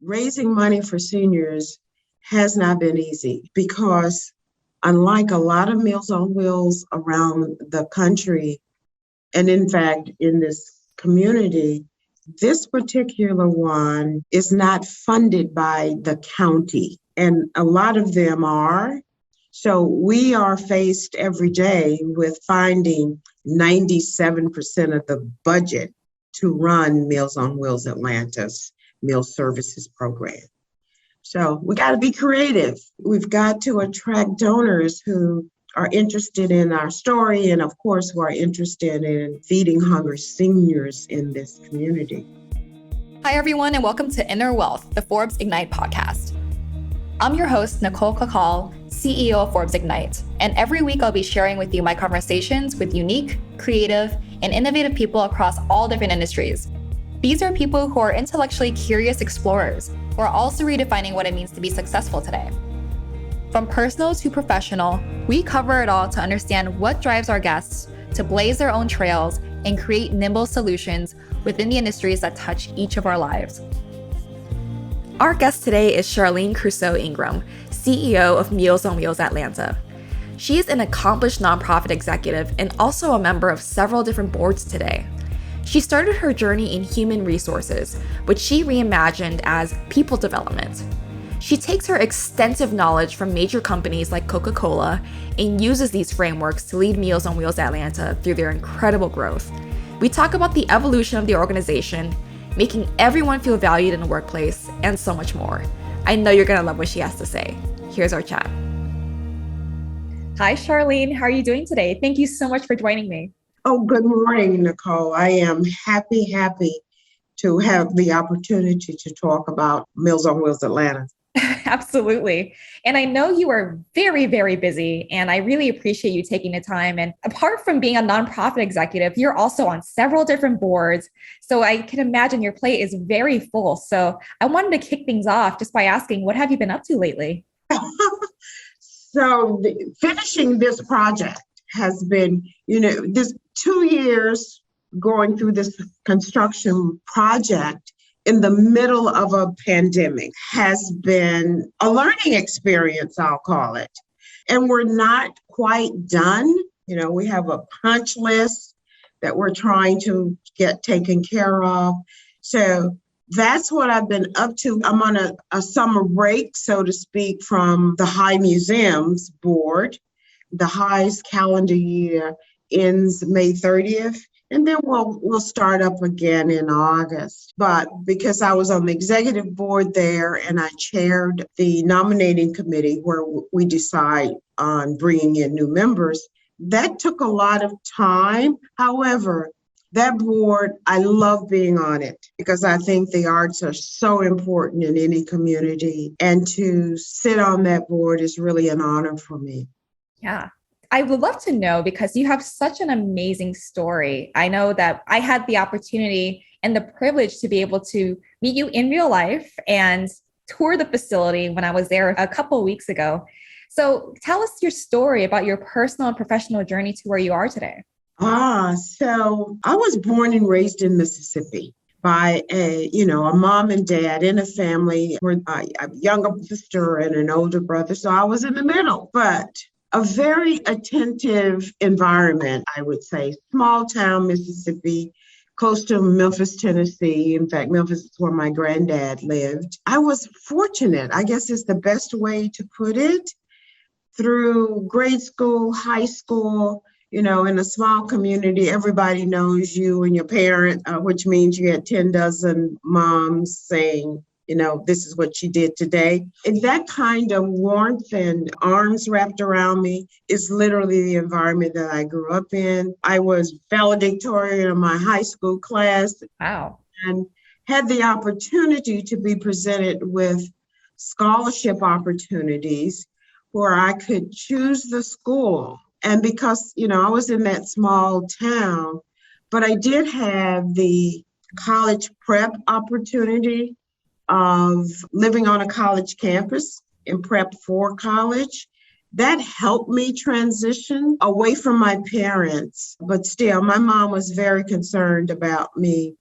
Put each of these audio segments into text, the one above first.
raising money for seniors has not been easy because unlike a lot of Meals on Wheels around the country, and in fact, in this community, this particular one is not funded by the county, and a lot of them are. So we are faced every day with finding 97% of the budget to run Meals on Wheels Atlanta's meal services program. So we got to be creative. We've got to attract donors who are interested in our story and, of course, who are interested in feeding hungry seniors in this community. Hi, everyone, and welcome to Inner Wealth, the Forbes Ignite podcast. I'm your host, Nicole Cacal, CEO of Forbes Ignite, and every week I'll be sharing with you my conversations with unique, creative, and innovative people across all different industries. These are people who are intellectually curious explorers who are also redefining what it means to be successful today. From personal to professional, we cover it all to understand what drives our guests to blaze their own trails and create nimble solutions within the industries that touch each of our lives. Our guest today is Charlene Crusoe-Ingram, CEO of Meals on Wheels Atlanta. She is an accomplished nonprofit executive and also a member of several different boards today. She started her journey in human resources, which she reimagined as people development. She takes her extensive knowledge from major companies like Coca-Cola and uses these frameworks to lead Meals on Wheels Atlanta through their incredible growth. We talk about the evolution of the organization, making everyone feel valued in the workplace, and so much more. I know you're gonna love what she has to say. Here's our chat. Hi, Charlene. How are you doing today? Thank you so much for joining me. Oh, good morning, Nicole. I am happy to have the opportunity to talk about Meals on Wheels Atlanta. Absolutely. And I know you are very, very busy, and I really appreciate you taking the time. And apart from being a nonprofit executive, you're also on several different boards. So I can imagine your plate is very full. So I wanted to kick things off just by asking, what have you been up to lately? So finishing this project has been, this 2 years going through this construction project in the middle of a pandemic has been a learning experience, I'll call it. And we're not quite done. We have a punch list that we're trying to get taken care of. So that's what I've been up to. I'm on a summer break, so to speak, from the High Museums board. The High's calendar year ends May 30th. And then we'll start up again in August. But because I was on the executive board there and I chaired the nominating committee where we decide on bringing in new members, that took a lot of time. However, that board, I love being on it because I think the arts are so important in any community. And to sit on that board is really an honor for me. Yeah. I would love to know because you have such an amazing story. I know that I had the opportunity and the privilege to be able to meet you in real life and tour the facility when I was there a couple of weeks ago. So tell us your story about your personal and professional journey to where you are today. So I was born and raised in Mississippi by a mom and dad in a family where a younger sister and an older brother. So I was in the middle, but a very attentive environment, I would say. Small town, Mississippi, close to Memphis, Tennessee. In fact, Memphis is where my granddad lived. I was fortunate, I guess is the best way to put it, through grade school, high school, in a small community, everybody knows you and your parent, which means you had 10 dozen moms saying, this is what she did today. And that kind of warmth and arms wrapped around me is literally the environment that I grew up in. I was valedictorian of my high school class. Wow. And had the opportunity to be presented with scholarship opportunities where I could choose the school. And because, I was in that small town, but I did have the college prep opportunity of living on a college campus in prep for college. That helped me transition away from my parents. But still, my mom was very concerned about me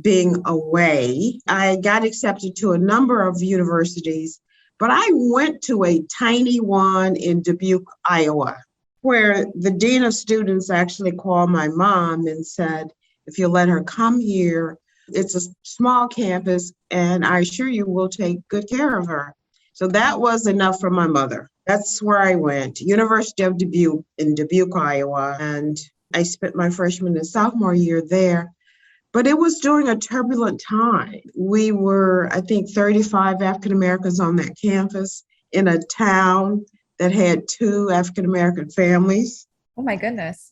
being away. I got accepted to a number of universities, but I went to a tiny one in Dubuque, Iowa, where the dean of students actually called my mom and said, if you'll let her come here, it's a small campus, and I assure you we'll take good care of her. So that was enough for my mother. That's where I went, University of Dubuque in Dubuque, Iowa, and I spent my freshman and sophomore year there. But it was during a turbulent time. We were, I think, 35 African Americans on that campus in a town that had 2 African American families. Oh my goodness.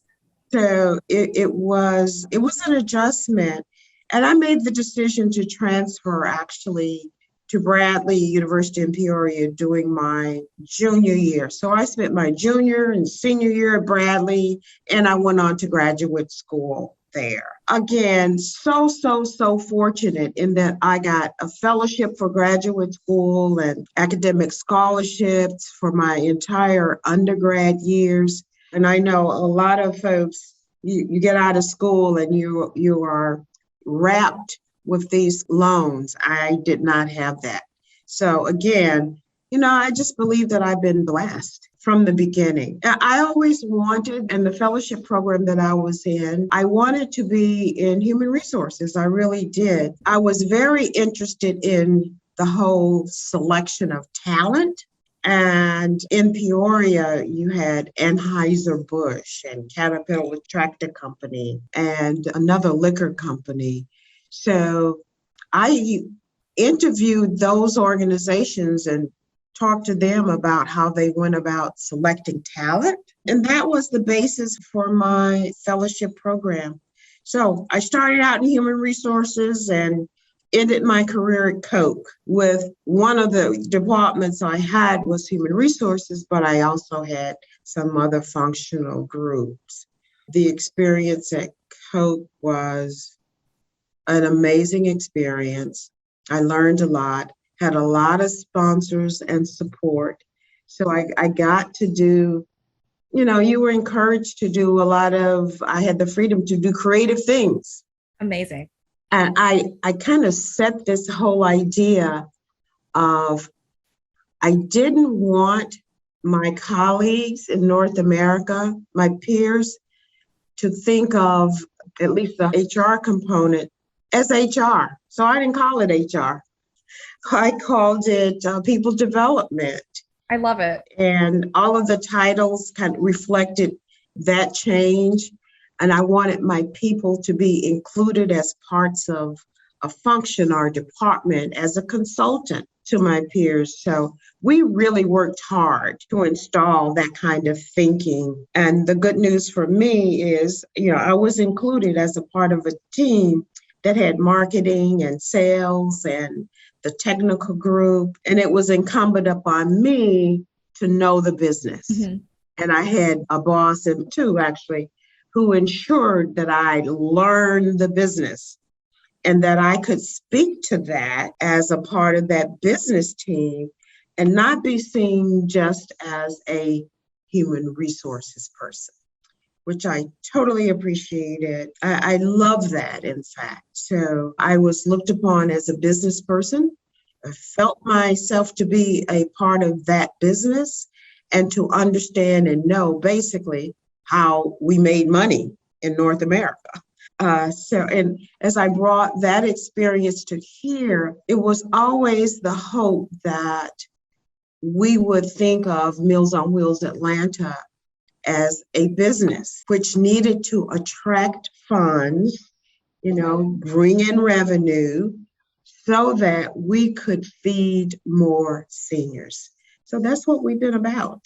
So it was an adjustment. And I made the decision to transfer actually to Bradley University in Peoria during my junior year. So I spent my junior and senior year at Bradley, and I went on to graduate school there. Again, so fortunate in that I got a fellowship for graduate school and academic scholarships for my entire undergrad years. And I know a lot of folks, you get out of school and you are wrapped with these loans. I did not have that. So again, I just believe that I've been blessed from the beginning. I always wanted, in the fellowship program that I was in, I wanted to be in human resources. I really did. I was very interested in the whole selection of talent. And in Peoria, you had Anheuser-Busch and Caterpillar Tractor Company and another liquor company. So I interviewed those organizations and talked to them about how they went about selecting talent. And that was the basis for my fellowship program. So I started out in human resources and ended my career at Coke with one of the departments I had was human resources, but I also had some other functional groups. The experience at Coke was an amazing experience. I learned a lot, had a lot of sponsors and support. So I got to do, you were encouraged to do I had the freedom to do creative things. Amazing. And I kind of set this whole idea of, I didn't want my colleagues in North America, my peers, to think of at least the HR component as HR. So I didn't call it HR. I called it people development. I love it. And all of the titles kind of reflected that change. And I wanted my people to be included as parts of a function or department as a consultant to my peers. So we really worked hard to install that kind of thinking. And the good news for me is, I was included as a part of a team that had marketing and sales and the technical group. And it was incumbent upon me to know the business. Mm-hmm. And I had a boss, and 2 actually, who ensured that I learned the business and that I could speak to that as a part of that business team and not be seen just as a human resources person, which I totally appreciated. I love that, in fact. So I was looked upon as a business person. I felt myself to be a part of that business and to understand and know basically how we made money in North America. And as I brought that experience to here, it was always the hope that we would think of Meals on Wheels Atlanta as a business, which needed to attract funds, bring in revenue so that we could feed more seniors. So that's what we've been about.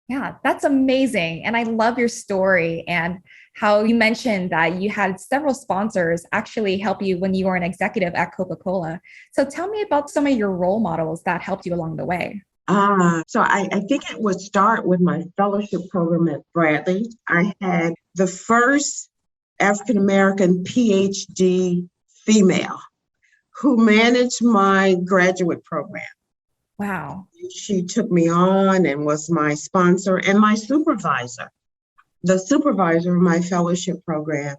Yeah, that's amazing. And I love your story and how you mentioned that you had several sponsors actually help you when you were an executive at Coca-Cola. So tell me about some of your role models that helped you along the way. So I think it would start with my fellowship program at Bradley. I had the first African-American PhD female who managed my graduate program. Wow. She took me on and was my sponsor and my supervisor, the supervisor of my fellowship program.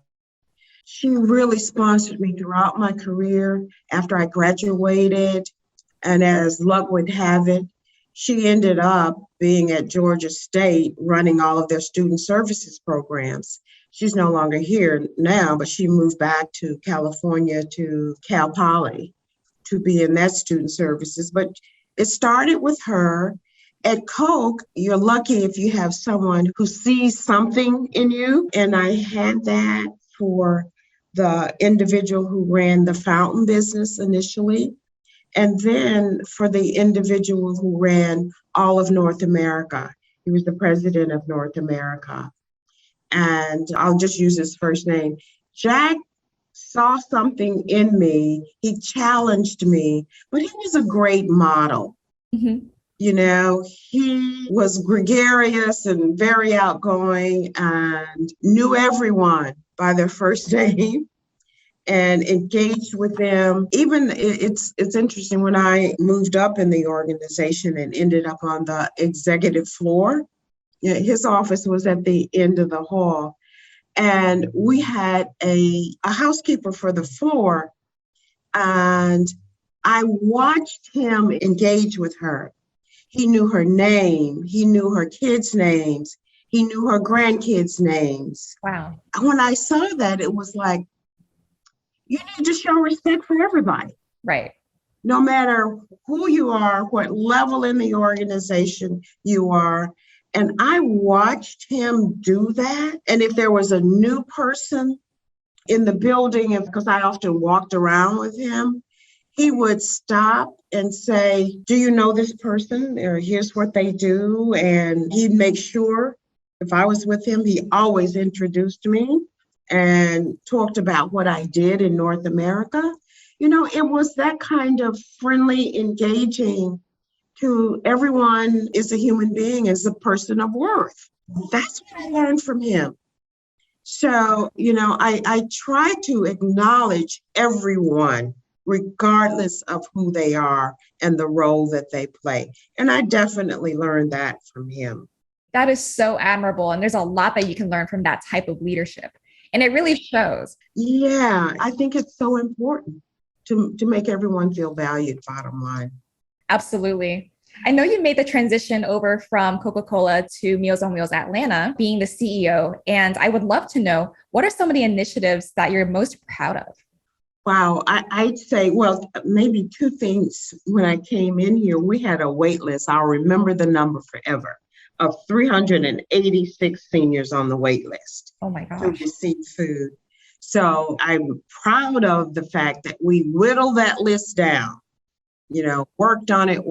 She really sponsored me throughout my career after I graduated. And as luck would have it, she ended up being at Georgia State running all of their student services programs. She's no longer here now, but she moved back to California to Cal Poly to be in that student services. But it started with her. At Coke, you're lucky if you have someone who sees something in you. And I had that for the individual who ran the fountain business initially, and then for the individual who ran all of North America. He was the president of North America. And I'll just use his first name. Jack saw something in me. He challenged me, but he was a great model. Mm-hmm. You know, he was gregarious and very outgoing and knew everyone by their first name and engaged with them. Even it's interesting, when I moved up in the organization and ended up on the executive floor, you know, his office was at the end of the hall. And we had a housekeeper for the floor. And I watched him engage with her. He knew her name. He knew her kids' names. He knew her grandkids' names. Wow. And when I saw that, it was like, you need to show respect for everybody. Right. No matter who you are, what level in the organization you are. And I watched him do that. And if there was a new person in the building, because I often walked around with him, he would stop and say, do you know this person? Or here's what they do. And he'd make sure, if I was with him, he always introduced me and talked about what I did in North America. You know, it was that kind of friendly, engaging to everyone is a human being, is a person of worth. That's what I learned from him. So, you know, I try to acknowledge everyone, regardless of who they are and the role that they play. And I definitely learned that from him. That is so admirable. And there's a lot that you can learn from that type of leadership. And it really shows. Yeah, I think it's so important to make everyone feel valued, bottom line. Absolutely. I know you made the transition over from Coca-Cola to Meals on Wheels Atlanta, being the CEO. And I would love to know, what are some of the initiatives that you're most proud of? Wow, I'd say, well, maybe two things. When I came in here, we had a wait list. I'll remember the number forever, of 386 seniors on the wait list. Oh my to gosh. receive food. So I'm proud of the fact that we whittled that list down, you know, worked on it,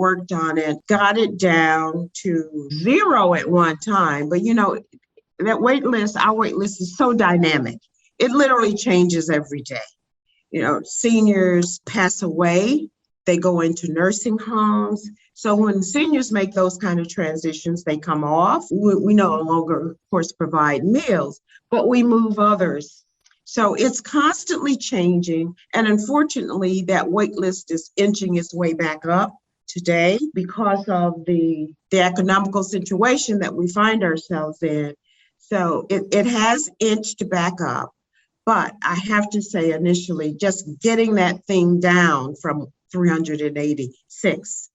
got it down to 0 at one time. But, you know, that wait list, our wait list is so dynamic. It literally changes every day. You know, seniors pass away, they go into nursing homes. So when seniors make those kind of transitions, they come off. We no longer, of course, provide meals, but we move others. So it's constantly changing. And unfortunately, that wait list is inching its way back up today because of the economical situation that we find ourselves in. So it has inched back up. But I have to say, initially, just getting that thing down from 386.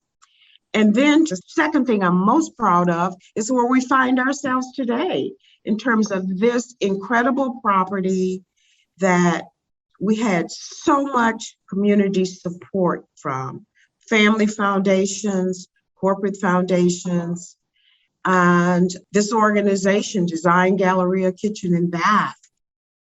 And then the second thing I'm most proud of is where we find ourselves today in terms of this incredible property that we had so much community support from family foundations, corporate foundations, and this organization, Design Galleria Kitchen and Bath,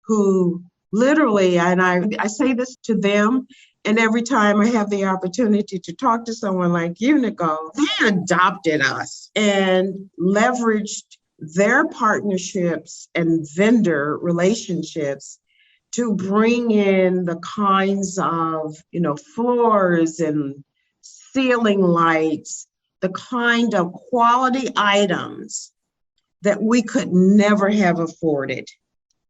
who literally, and I say this to them, and every time I have the opportunity to talk to someone like you, Nicole, they adopted us and leveraged their partnerships and vendor relationships to bring in the kinds of, you know, floors and ceiling lights, the kind of quality items that we could never have afforded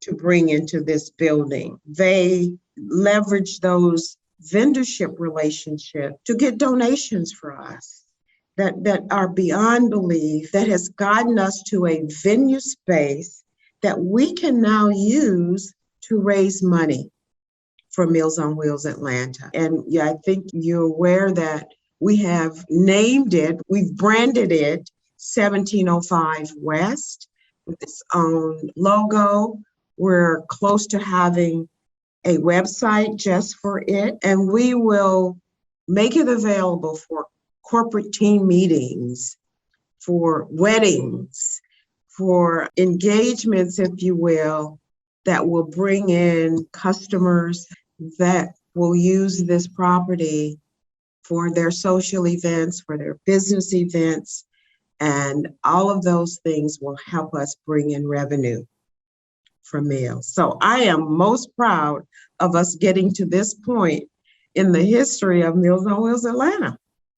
to bring into this building. They leverage those vendorship relationships to get donations for us that are beyond belief, that has gotten us to a venue space that we can now use to raise money for Meals on Wheels Atlanta. And yeah, I think you're aware that we have named it, we've branded it 1705 West with its own logo. We're close to having a website just for it, and we will make it available for corporate team meetings, for weddings, for engagements, if you will, that will bring in customers that will use this property for their social events, for their business events, and all of those things will help us bring in revenue from meals. So I am most proud of us getting to this point in the history of Meals on Wheels Atlanta.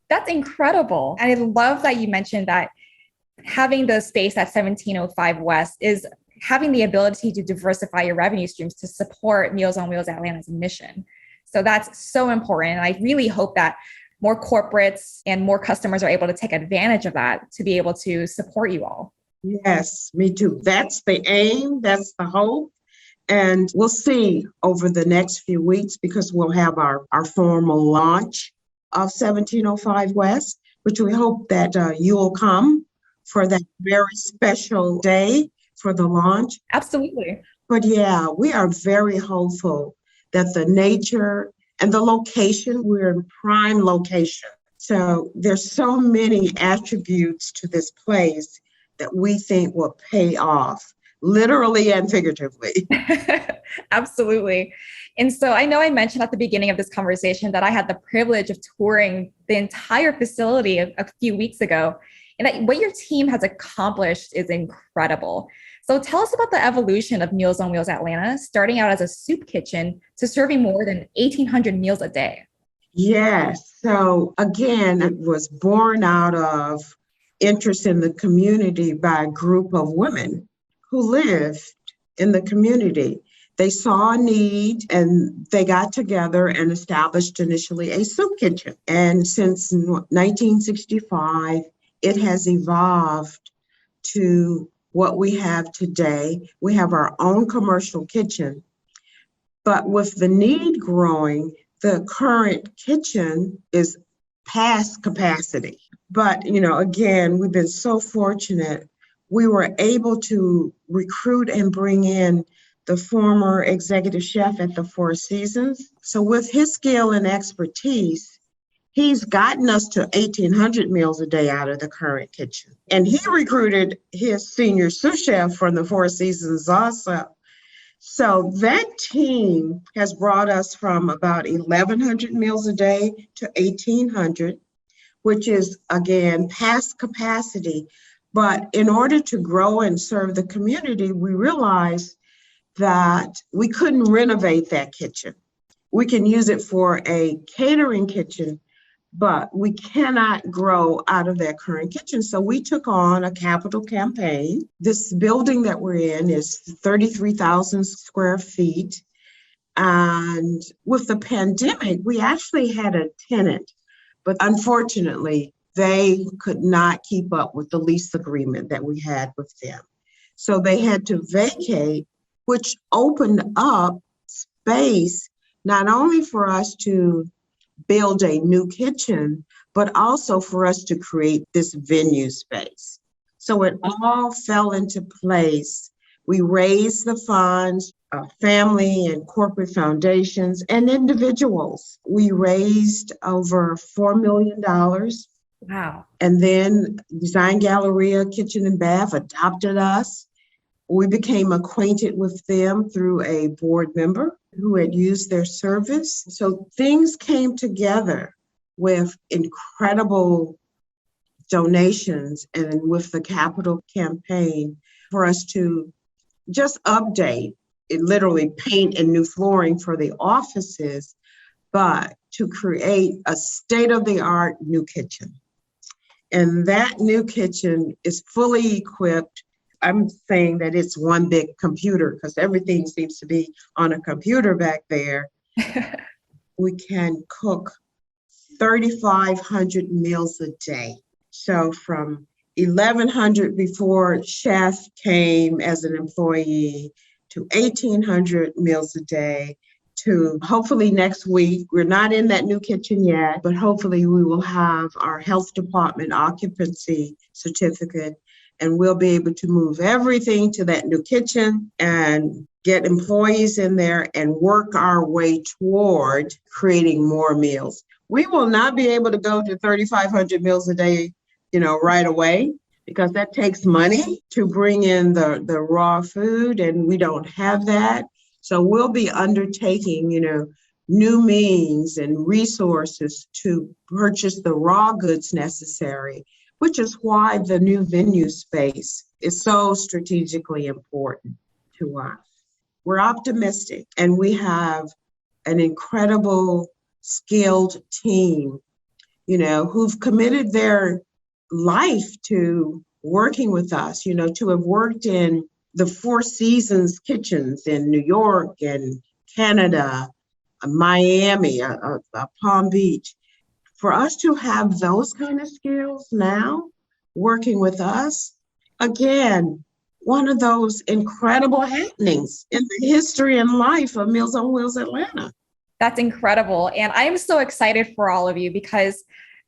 That's incredible. And I love that you mentioned that having the space at 1705 West is having the ability to diversify your revenue streams to support Meals on Wheels Atlanta's mission. So that's so important. And I really hope that more corporates and more customers are able to take advantage of that to be able to support you all. Yes, me too. That's the aim. That's the hope. And we'll see over the next few weeks, because we'll have our formal launch of 1705 West, which we hope that you'll come for that very special day for the launch. Absolutely. But yeah, we are very hopeful that the nature and the location, we're in prime location. So there's so many attributes to this place that we think will pay off, literally and figuratively. Absolutely. And so I know I mentioned at the beginning of this conversation that I had the privilege of touring the entire facility a few weeks ago, and that what your team has accomplished is incredible. So tell us about the evolution of Meals on Wheels Atlanta, starting out as a soup kitchen to serving more than 1,800 meals a day. Yes. So again, it was born out of interest in the community by a group of women who lived in the community. They saw a need and they got together and established initially a soup kitchen. And since 1965, it has evolved to what we have today. We have our own commercial kitchen, but with the need growing, the current kitchen is past capacity. But, again, we've been so fortunate. We were able to recruit and bring in the former executive chef at the Four Seasons. So with his skill and expertise, he's gotten us to 1,800 meals a day out of the current kitchen. And he recruited his senior sous chef from the Four Seasons also. So that team has brought us from about 1,100 meals a day to 1,800, which is, again, past capacity. But in order to grow and serve the community, we realized that we couldn't renovate that kitchen. We can use it for a catering kitchen, but we cannot grow out of that current kitchen. So we took on a capital campaign. This building that we're in is 33,000 square feet. And with the pandemic, we actually had a tenant, but unfortunately, they could not keep up with the lease agreement that we had with them. So they had to vacate, which opened up space not only for us to build a new kitchen, but also for us to create this venue space. So it all fell into place. We raised the funds, family and corporate foundations and individuals. We raised over $4 million. Wow. And then Design Galleria Kitchen and Bath adopted us. We became acquainted with them through a board member who had used their service. So things came together with incredible donations and with the capital campaign for us to just update, literally paint and new flooring for the offices, but to create a state-of-the-art new kitchen. And that new kitchen is fully equipped. I'm saying that it's one big computer because everything seems to be on a computer back there. We can cook 3,500 meals a day. So from 1,100 before chef came as an employee to 1,800 meals a day to hopefully next week. We're not in that new kitchen yet, but hopefully we will have our health department occupancy certificate and we'll be able to move everything to that new kitchen and get employees in there and work our way toward creating more meals. We will not be able to go to 3,500 meals a day, right away, because that takes money to bring in the raw food, and we don't have that. So we'll be undertaking, new means and resources to purchase the raw goods necessary, which is why the new venue space is so strategically important to us. We're optimistic, and we have an incredible, skilled team, who've committed their life to working with us, to have worked in the Four Seasons kitchens in New York and Canada, Miami, Palm Beach. For us to have those kind of skills now working with us, again, one of those incredible happenings in the history and life of Meals on Wheels Atlanta. That's incredible. And I am so excited for all of you because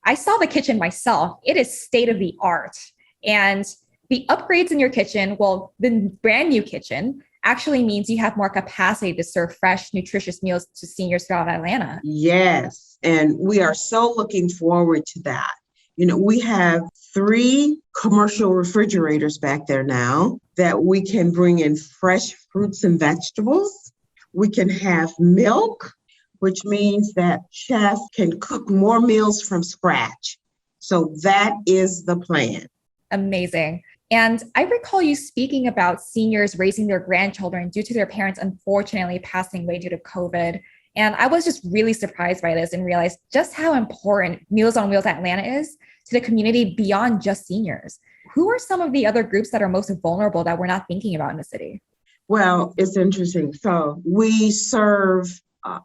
I saw the kitchen myself. It is state of the art. And the upgrades in your kitchen, well, the brand new kitchen actually means you have more capacity to serve fresh, nutritious meals to seniors throughout Atlanta. Yes. And we are so looking forward to that. We have 3 commercial refrigerators back there now that we can bring in fresh fruits and vegetables. We can have milk, which means that chefs can cook more meals from scratch. So that is the plan. Amazing. And I recall you speaking about seniors raising their grandchildren due to their parents unfortunately passing away due to COVID. And I was just really surprised by this and realized just how important Meals on Wheels Atlanta is to the community beyond just seniors. Who are some of the other groups that are most vulnerable that we're not thinking about in the city? Well, it's interesting. So we serve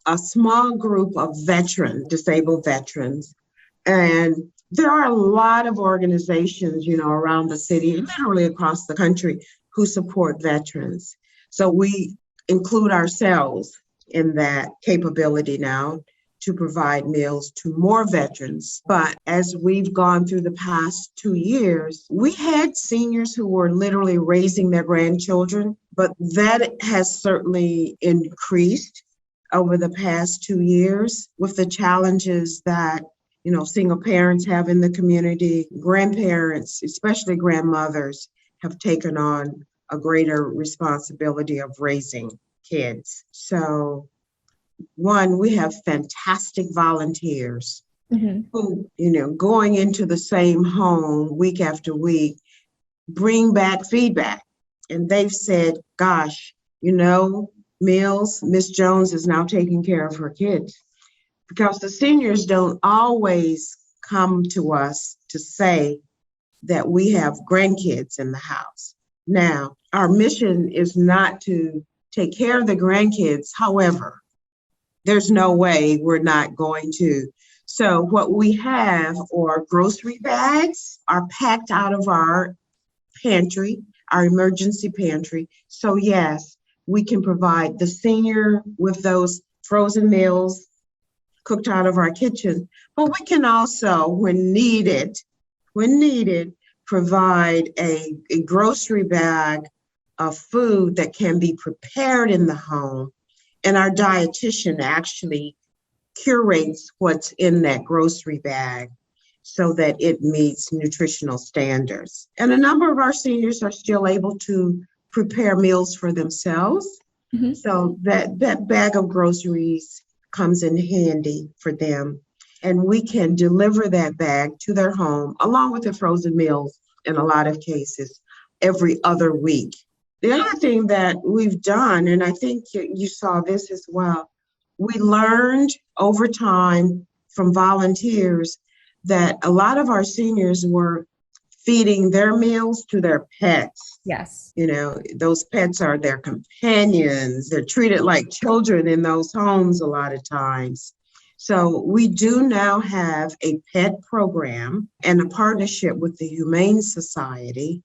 a small group of disabled veterans. And there are a lot of organizations, around the city, literally across the country, who support veterans. So we include ourselves in that capability now to provide meals to more veterans. But as we've gone through the past 2 years, we had seniors who were literally raising their grandchildren, but that has certainly increased over the past 2 years with the challenges that single parents have in the community. Grandparents, especially grandmothers, have taken on a greater responsibility of raising kids. So, one, we have fantastic volunteers who, going into the same home week after week, bring back feedback. And they've said, gosh, Mills, Miss Jones is now taking care of her kids. Because the seniors don't always come to us to say that we have grandkids in the house. Now, our mission is not to take care of the grandkids. However, there's no way we're not going to. So what we have are grocery bags are packed out of our pantry, our emergency pantry. So yes, we can provide the senior with those frozen meals cooked out of our kitchen, but we can also, when needed, provide a grocery bag of food that can be prepared in the home. And our dietitian actually curates what's in that grocery bag so that it meets nutritional standards. And a number of our seniors are still able to prepare meals for themselves. So that bag of groceries comes in handy for them. And we can deliver that bag to their home along with the frozen meals in a lot of cases every other week. The other thing that we've done, and I think you saw this as well, we learned over time from volunteers that a lot of our seniors were feeding their meals to their pets. Yes. Those pets are their companions. They're treated like children in those homes a lot of times. So we do now have a pet program and a partnership with the Humane Society.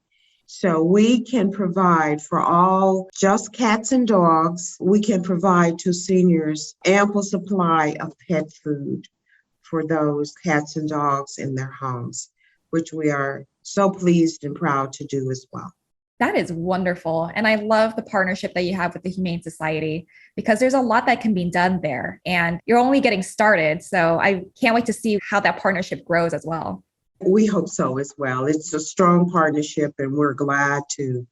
So we can provide for all just cats and dogs. We can provide to seniors ample supply of pet food for those cats and dogs in their homes, which we are so pleased and proud to do as well. That is wonderful. And I love the partnership that you have with the Humane Society because there's a lot that can be done there and you're only getting started. So I can't wait to see how that partnership grows as well. We hope so as well. It's a strong partnership and we're glad to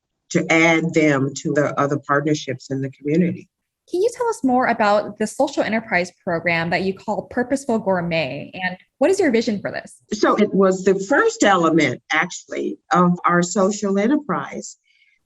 add them to the other partnerships in the community. Can you tell us more about the social enterprise program that you call Purposeful Gourmet and what is your vision for this? So it was the first element actually of our social enterprise.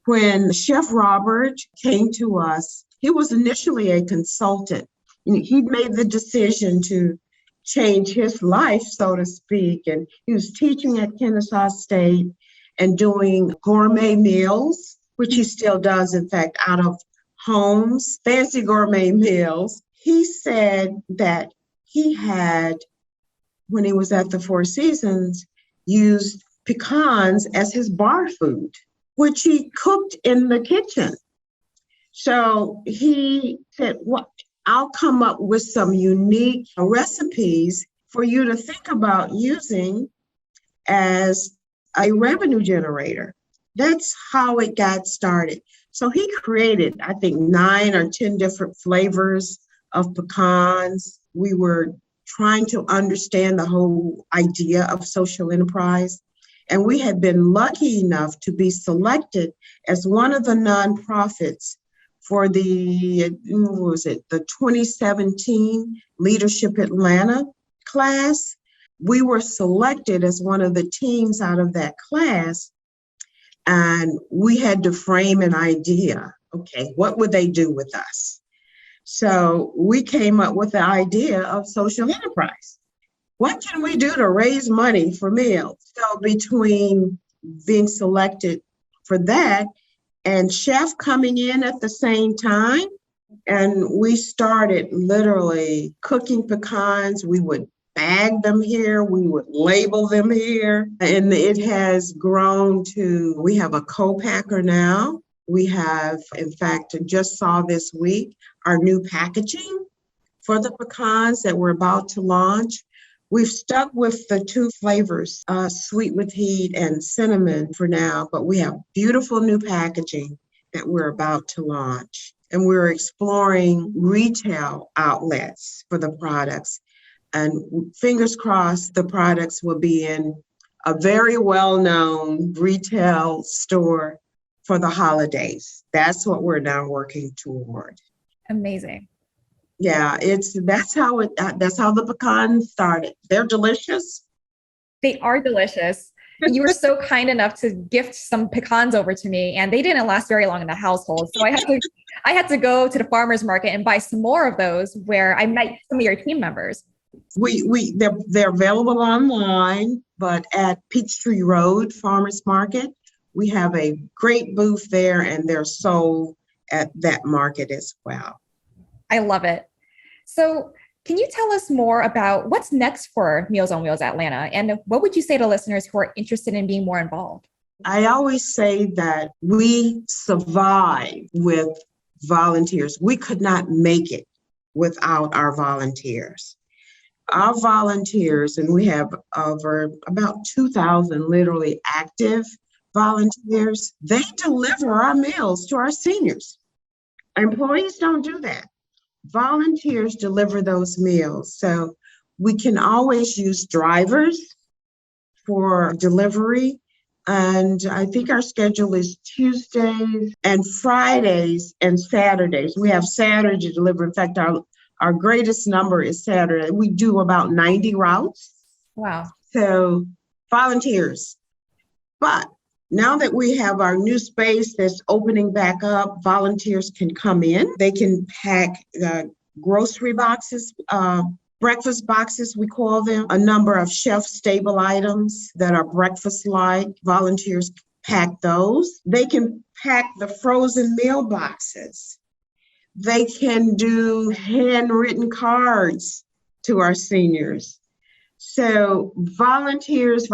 When Chef Robert came to us, he was initially a consultant. He made the decision to change his life, so to speak, and he was teaching at Kennesaw State and doing gourmet meals, which he still does, in fact, out of homes, fancy gourmet meals. He said that he had, when he was at the Four Seasons, used pecans as his bar food, which he cooked in the kitchen. So he said, "What? I'll come up with some unique recipes for you to think about using as a revenue generator." That's how it got started. So he created, I think, 9 or 10 different flavors of pecans. We were trying to understand the whole idea of social enterprise. And we had been lucky enough to be selected as one of the nonprofits for the 2017 Leadership Atlanta class. We were selected as one of the teams out of that class. And we had to frame an idea. Okay, what would they do with us? So we came up with the idea of social enterprise. What can we do to raise money for meals? So between being selected for that and Chef coming in at the same time, and we started literally cooking pecans. We would bag them here, we would label them here, and it has grown to, we have a co-packer now. We have, in fact, just saw this week, our new packaging for the pecans that we're about to launch. We've stuck with the 2 flavors, sweet with heat and cinnamon for now, but we have beautiful new packaging that we're about to launch. And we're exploring retail outlets for the products. And fingers crossed, the products will be in a very well-known retail store for the holidays. That's what we're now working toward. Amazing. Yeah, that's how the pecans started. They're delicious. They are delicious. You were so kind enough to gift some pecans over to me, and they didn't last very long in the household. So I had to go to the farmer's market and buy some more of those where I met some of your team members. They're available online, but at Peachtree Road Farmers Market, we have a great booth there, and they're sold at that market as well. I love it. So can you tell us more about what's next for Meals on Wheels Atlanta? And what would you say to listeners who are interested in being more involved? I always say that we survive with volunteers. We could not make it without our volunteers. Our volunteers, and we have over about 2,000 literally active volunteers, they deliver our meals to our seniors. Employees don't do that. Volunteers deliver those meals. So we can always use drivers for delivery. And I think our schedule is Tuesdays and Fridays and Saturdays. We have Saturday delivery. In fact, our greatest number is Saturday. We do about 90 routes. Wow. So volunteers. But now that we have our new space that's opening back up, volunteers can come in. They can pack grocery boxes, breakfast boxes, we call them, a number of chef stable items that are breakfast-like. Volunteers pack those. They can pack the frozen meal boxes. They can do handwritten cards to our seniors. So volunteers.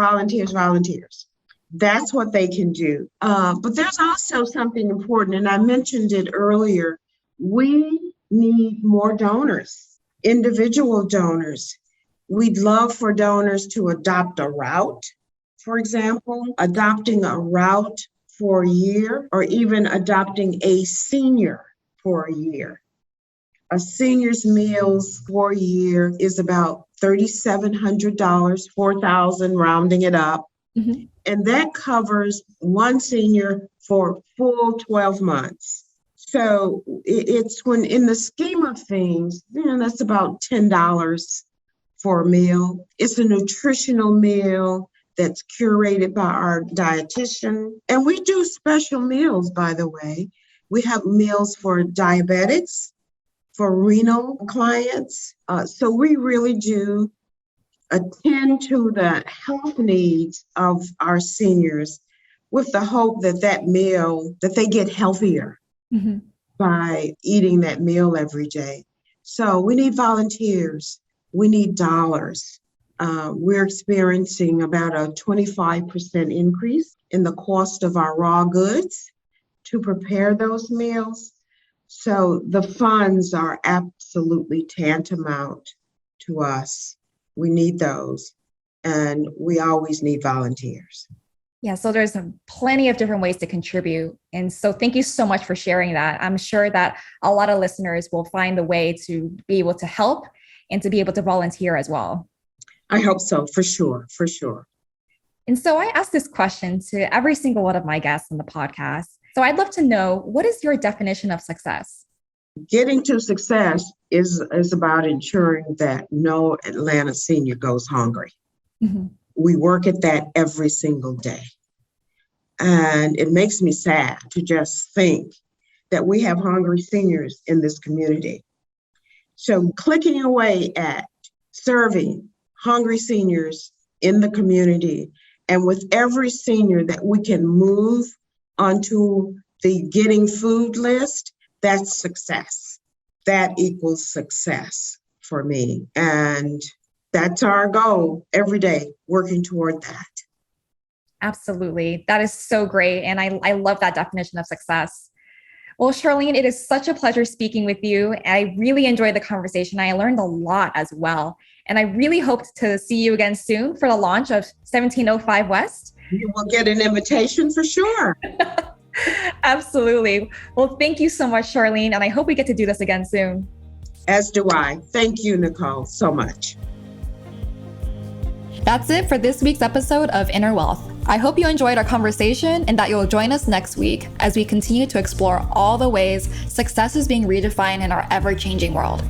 That's what they can do. But there's also something important, and I mentioned it earlier. We need more donors, individual donors. We'd love for donors to adopt a route, for example, adopting a route for a year, or even adopting a senior for a year. A senior's meals for a year is about $3,700, $4,000, rounding it up. Mm-hmm. And that covers one senior for full 12 months. So it's when in the scheme of things, that's about $10 for a meal. It's a nutritional meal that's curated by our dietitian. And we do special meals, by the way. We have meals for diabetics, for renal clients. So we really do attend to the health needs of our seniors with the hope that meal, that they get healthier Mm-hmm. by eating that meal every day. So we need volunteers. We need dollars. We're experiencing about a 25% increase in the cost of our raw goods to prepare those meals. So the funds are absolutely tantamount to us. We need those, and we always need volunteers. Yeah, so there's plenty of different ways to contribute. And so thank you so much for sharing that. I'm sure that a lot of listeners will find a way to be able to help and to be able to volunteer as well. I hope so, for sure, for sure. And so I asked this question to every single one of my guests on the podcast. So I'd love to know, what is your definition of success? Getting to success is about ensuring that no Atlanta senior goes hungry. Mm-hmm. We work at that every single day. And it makes me sad to just think that we have hungry seniors in this community. So clicking away at serving hungry seniors in the community, and with every senior that we can move onto the getting food list, that's success. That equals success for me. And that's our goal every day, working toward that. Absolutely. That is so great. And I love that definition of success. Well, Charlene, it is such a pleasure speaking with you. I really enjoyed the conversation. I learned a lot as well. And I really hope to see you again soon for the launch of 1705 West. You will get an invitation for sure. Absolutely. Well, thank you so much, Charlene. And I hope we get to do this again soon. As do I. Thank you, Nicole, so much. That's it for this week's episode of Inner Wealth. I hope you enjoyed our conversation and that you'll join us next week as we continue to explore all the ways success is being redefined in our ever-changing world.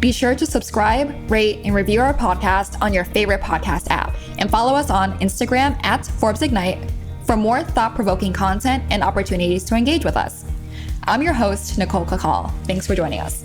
Be sure to subscribe, rate, and review our podcast on your favorite podcast app, and follow us on Instagram at Forbes Ignite for more thought-provoking content and opportunities to engage with us. I'm your host, Nicole Cacal. Thanks for joining us.